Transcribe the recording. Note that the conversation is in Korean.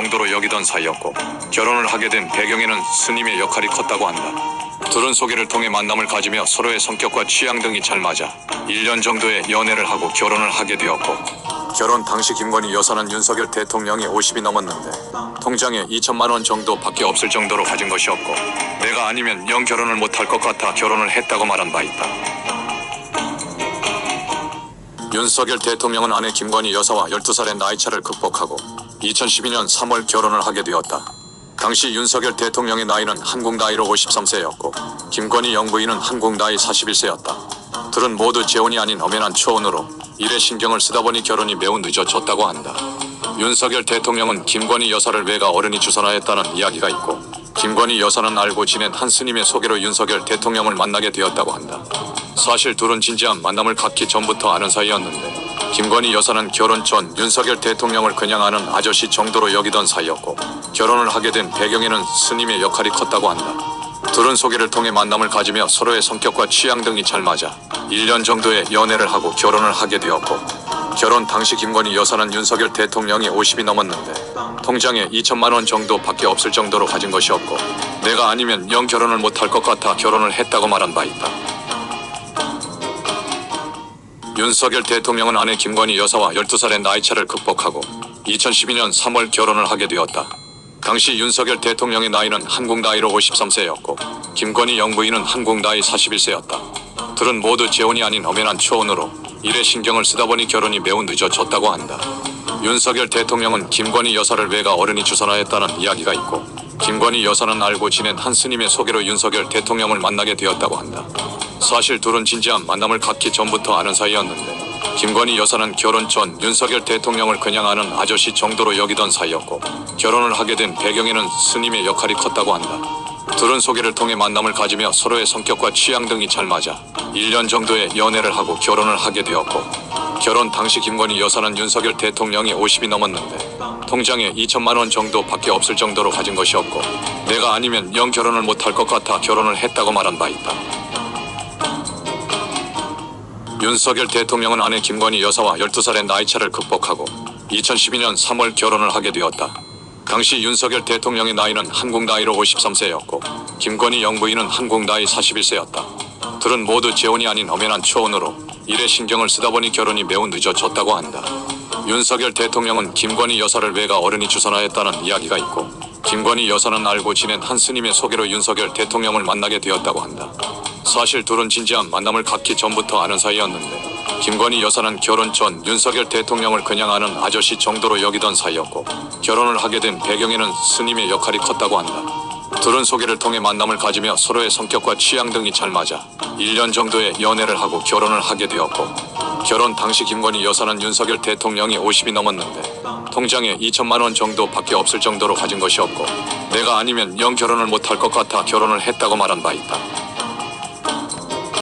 정도로 여기던 사이였고 결혼을 하게 된 배경에는 스님의 역할이 컸다고 한다. 둘은 소개를 통해 만남을 가지며 서로의 성격과 취향 등이 잘 맞아 1년 정도의 연애를 하고 결혼을 하게 되었고, 결혼 당시 김건희 여사는 윤석열 대통령이 50이 넘었는데 통장에 2천만 원 정도밖에 없을 정도로 가진 것이 없고 내가 아니면 영 결혼을 못할 것 같아 결혼을 했다고 말한 바 있다. 윤석열 대통령은 아내 김건희 여사와 12살의 나이차를 극복하고 2012년 3월 결혼을 하게 되었다. 당시 윤석열 대통령의 나이는 한국 나이로 53세였고 김건희 영부인은 한국 나이 41세였다. 둘은 모두 재혼이 아닌 엄연한 초혼으로 일에 신경을 쓰다 보니 결혼이 매우 늦어졌다고 한다. 윤석열 대통령은 김건희 여사를 외가 어른이 주선하였다는 이야기가 있고, 김건희 여사는 알고 지낸 한 스님의 소개로 윤석열 대통령을 만나게 되었다고 한다. 사실 둘은 진지한 만남을 갖기 전부터 아는 사이였는데 김건희 여사는 결혼 전 윤석열 대통령을 그냥 아는 아저씨 정도로 여기던 사이였고 결혼을 하게 된 배경에는 스님의 역할이 컸다고 한다. 둘은 소개를 통해 만남을 가지며 서로의 성격과 취향 등이 잘 맞아 1년 정도의 연애를 하고 결혼을 하게 되었고, 결혼 당시 김건희 여사는 윤석열 대통령이 50이 넘었는데 통장에 2천만 원 정도밖에 없을 정도로 가진 것이 없고 내가 아니면 영 결혼을 못할 것 같아 결혼을 했다고 말한 바 있다. 윤석열 대통령은 아내 김건희 여사와 12살의 나이차를 극복하고 2012년 3월 결혼을 하게 되었다. 당시 윤석열 대통령의 나이는 한국 나이로 53세였고 김건희 영부인은 한국 나이 41세였다. 둘은 모두 재혼이 아닌 엄연한 초혼으로 일에 신경을 쓰다 보니 결혼이 매우 늦어졌다고 한다. 윤석열 대통령은 김건희 여사를 외가 어른이 주선하였다는 이야기가 있고 김건희 여사는 알고 지낸 한 스님의 소개로 윤석열 대통령을 만나게 되었다고 한다. 사실 둘은 진지한 만남을 갖기 전부터 아는 사이였는데 김건희 여사는 결혼 전 윤석열 대통령을 그냥 아는 아저씨 정도로 여기던 사이였고 결혼을 하게 된 배경에는 스님의 역할이 컸다고 한다. 둘은 소개를 통해 만남을 가지며 서로의 성격과 취향 등이 잘 맞아 1년 정도의 연애를 하고 결혼을 하게 되었고, 결혼 당시 김건희 여사는 윤석열 대통령이 50이 넘었는데 통장에 2천만 원 정도밖에 없을 정도로 가진 것이 없고 내가 아니면 영 결혼을 못할 것 같아 결혼을 했다고 말한 바 있다. 윤석열 대통령은 아내 김건희 여사와 12살의 나이차를 극복하고 2012년 3월 결혼을 하게 되었다. 당시 윤석열 대통령의 나이는 한국 나이로 53세였고 김건희 영부인은 한국 나이 41세였다. 둘은 모두 재혼이 아닌 엄연한 초혼으로 일에 신경을 쓰다 보니 결혼이 매우 늦어졌다고 한다. 윤석열 대통령은 김건희 여사를 외가 어른이 주선하였다는 이야기가 있고 김건희 여사는 알고 지낸 한 스님의 소개로 윤석열 대통령을 만나게 되었다고 한다. 사실 둘은 진지한 만남을 갖기 전부터 아는 사이였는데 김건희 여사는 결혼 전 윤석열 대통령을 그냥 아는 아저씨 정도로 여기던 사이였고 결혼을 하게 된 배경에는 스님의 역할이 컸다고 한다. 둘은 소개를 통해 만남을 가지며 서로의 성격과 취향 등이 잘 맞아 1년 정도의 연애를 하고 결혼을 하게 되었고, 결혼 당시 김건희 여사는 윤석열 대통령이 50이 넘었는데 통장에 2천만 원 정도밖에 없을 정도로 가진 것이 없고 내가 아니면 영 결혼을 못할 것 같아 결혼을 했다고 말한 바 있다.